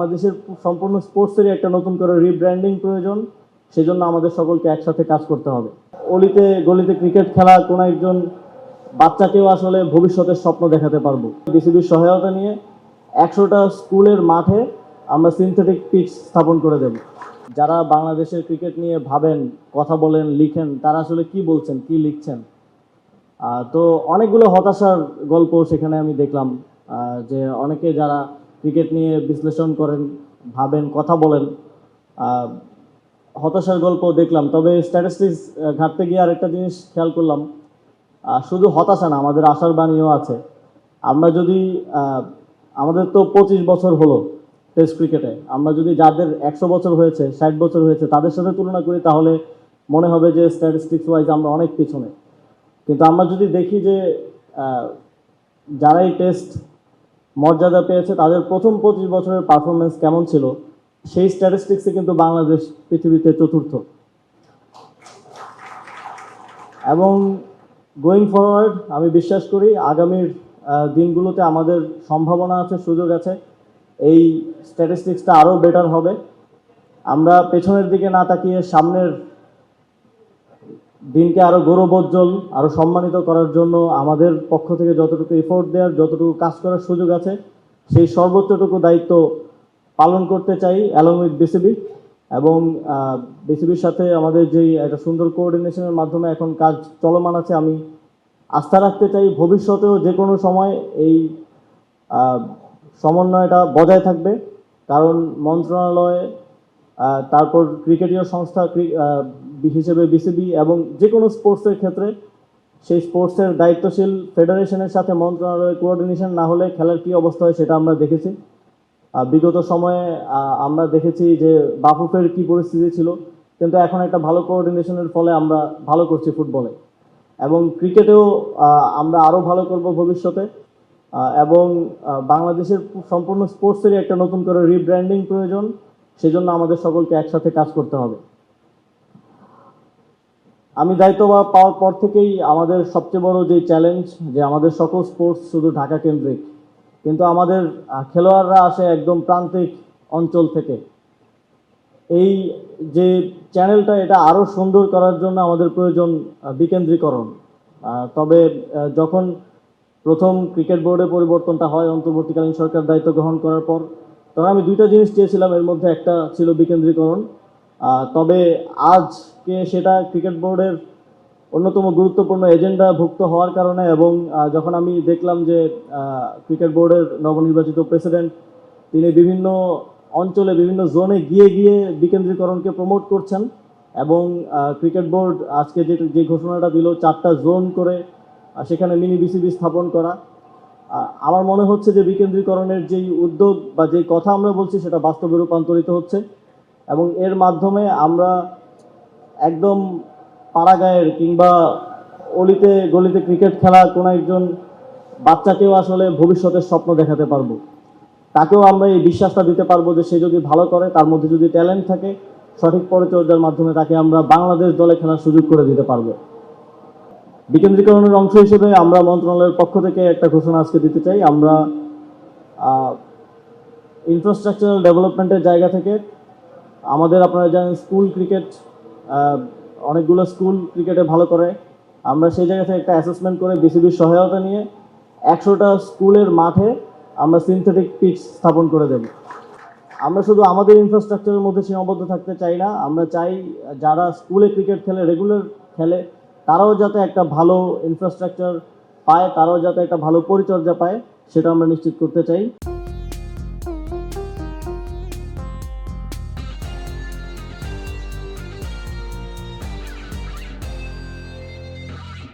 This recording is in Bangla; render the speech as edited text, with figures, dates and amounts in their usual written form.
বাংলাদেশের সম্পূর্ণ স্পোর্টসেরই একটা নতুন করে রিব্র্যান্ডিং প্রয়োজন। সেজন্য আমাদের সকলকে একসাথে কাজ করতে হবে। অলিতে গলিতে ক্রিকেট খেলা কোনো একজন বাচ্চাকেও আসলে ভবিষ্যতের স্বপ্ন দেখাতে পারবো। বিসিবির সহায়তা নিয়ে 100টা স্কুলের মাঠে আমরা সিনথেটিক পিচ স্থাপন করে দেব। যারা বাংলাদেশের ক্রিকেট নিয়ে ভাবেন, কথা বলেন, লিখেন, তারা আসলে কি বলছেন, কি লিখছেন, তো অনেকগুলো হতাশার গল্প সেখানে আমি দেখলাম। যে অনেকে যারা ক্রিকেট নিয়ে বিশ্লেষণ করেন, ভাবেন, কথা বলেন, হতাশার গল্প দেখলাম। তবে স্ট্যাটিস্টিক্স ঘাটতে গিয়ে আরেকটা জিনিস খেয়াল করলাম, শুধু হতাশা না, আমাদের আশার বাণীও আছে। আমরা যদি আমাদের তো 25 বছর হলো টেস্ট ক্রিকেটে, আমরা যদি যাদের 100 বছর হয়েছে, 60 বছর হয়েছে, তাদের সাথে তুলনা করি, তাহলে মনে হবে যে স্ট্যাটিস্টিক্স ওয়াইজ আমরা অনেক পিছনে। কিন্তু আমরা যদি দেখি যে যারা এই টেস্ট মর্যাদা পেয়েছে তাদের প্রথম 25 বছরের পারফরমেন্স কেমন ছিল, সেই স্ট্যাটিস্টিক্সে কিন্তু বাংলাদেশ পৃথিবীতে চতুর্থ। এবং গোয়িং ফরওয়ার্ড আমি বিশ্বাস করি আগামীর দিনগুলোতে আমাদের সম্ভাবনা আছে, সুযোগ আছে, এই স্ট্যাটিস্টিক্সটা আরও বেটার হবে। আমরা পেছনের দিকে না তাকিয়ে সামনের দিনকে আরও গৌরবোজ্জ্বল, আরও সম্মানিত করার জন্য আমাদের পক্ষ থেকে যতটুকু এফোর্ট দেওয়ার, যতটুকু কাজ করার সুযোগ আছে, সেই সর্বোচ্চটুকু দায়িত্ব পালন করতে চাই অ্যালং উইথ বিসিবি। এবং বিসিবির সাথে আমাদের যেই একটা সুন্দর কোঅর্ডিনেশনের মাধ্যমে এখন কাজ চলমান আছে, আমি আস্থা রাখতে চাই ভবিষ্যতেও যে কোনো সময় এই সমন্বয়টা বজায় থাকবে। কারণ মন্ত্রণালয়, তারপর ক্রিকেটীয় সংস্থা হিসেবে বিসিবি, এবং যে কোনো স্পোর্টসের ক্ষেত্রে সেই স্পোর্টসের দায়িত্বশীল ফেডারেশনের সাথে মন্ত্রণালয়ের কোঅর্ডিনেশন না হলে খেলার কী অবস্থা হয় সেটা আমরা দেখেছি। বিগত সময়ে আমরা দেখেছি যে বাফুফের কী পরিস্থিতি ছিল, কিন্তু এখন একটা ভালো কোঅর্ডিনেশনের ফলে আমরা ভালো করছি ফুটবলে, এবং ক্রিকেটেও আমরা আরও ভালো করব ভবিষ্যতে। এবং বাংলাদেশের সম্পূর্ণ স্পোর্টসেরই একটা নতুন করে রিব্র্যান্ডিং প্রয়োজন। সেজন্য আমাদের সকলকে একসাথে কাজ করতে হবে। আমি দায়িত্ব পাওয়ার পর থেকেই আমাদের সবচেয়ে বড় যে চ্যালেঞ্জ, যে আমাদের সকল স্পোর্টস শুধু ঢাকা কেন্দ্রিক, কিন্তু আমাদের খেলোয়াড়রা আসে একদম প্রান্তিক অঞ্চল থেকে। এই যে চ্যানেলটা, এটা আরও সুন্দর করার জন্য আমাদের প্রয়োজন বিকেন্দ্রীকরণ। তবে যখন প্রথম ক্রিকেট বোর্ডে পরিবর্তনটা হয় অন্তর্বর্তীকালীন সরকার দায়িত্ব গ্রহণ করার পর, তখন আমি দুইটা জিনিস চেয়েছিলাম, এর মধ্যে একটা ছিল বিকেন্দ্রীকরণ। তবে আজকে সেটা ক্রিকেট বোর্ডের অন্যতম গুরুত্বপূর্ণ এজেন্ডাভুক্ত হওয়ার কারণে, এবং যখন আমি দেখলাম যে ক্রিকেট বোর্ডের নবনির্বাচিত প্রেসিডেন্ট তিনি বিভিন্ন অঞ্চলে, বিভিন্ন জোনে গিয়ে গিয়ে বিকেন্দ্রীকরণকে প্রমোট করছেন, এবং ক্রিকেট বোর্ড আজকে যে ঘোষণাটা দিল 4টা জোন করে সেখানে মিনি বিসিবি স্থাপন করা, আমার মনে হচ্ছে যে বিকেন্দ্রীকরণের যেই উদ্যোগ বা যেই কথা আমরা বলছি সেটা বাস্তবে রূপান্তরিত হচ্ছে। এবং এর মাধ্যমে আমরা একদম পাড়াগাঁয়ের কিংবা অলিতে গলিতে ক্রিকেট খেলা কোনো একজন বাচ্চাকেও আসলে ভবিষ্যতের স্বপ্ন দেখাতে পারবো। তাকেও আমরা এই বিশ্বাসটা দিতে পারবো যে সে যদি ভালো করে, তার মধ্যে যদি ট্যালেন্ট থাকে, সঠিক পরিচর্যার মাধ্যমে তাকে আমরা বাংলাদেশ দলে খেলার সুযোগ করে দিতে পারবো। বিকেন্দ্রীকরণের অংশ হিসেবে আমরা মন্ত্রণালয়ের পক্ষ থেকে একটা ঘোষণা আজকে দিতে চাই। আমরা ইনফ্রাস্ট্রাকচারাল ডেভেলপমেন্টের জায়গা থেকে আমাদের, আপনারা জানেন স্কুল ক্রিকেট, অনেকগুলো স্কুল ক্রিকেটে ভালো করে, আমরা সেই জায়গা থেকে একটা অ্যাসেসমেন্ট করে বিসিবির সহায়তা নিয়ে 100টা স্কুলের মাঠে আমরা সিনথেটিক পিচ স্থাপন করে দেব। আমরা শুধু আমাদের ইনফ্রাস্ট্রাকচারের মধ্যে সীমাবদ্ধ থাকতে চাই না, আমরা চাই যারা স্কুলে ক্রিকেট খেলে, রেগুলার খেলে, তারাও যাতে একটা ভালো ইনফ্রাস্ট্রাকচার পায়, তারাও যাতে একটা ভালো পরিচর্যা পায়, সেটা আমরা নিশ্চিত করতে চাই।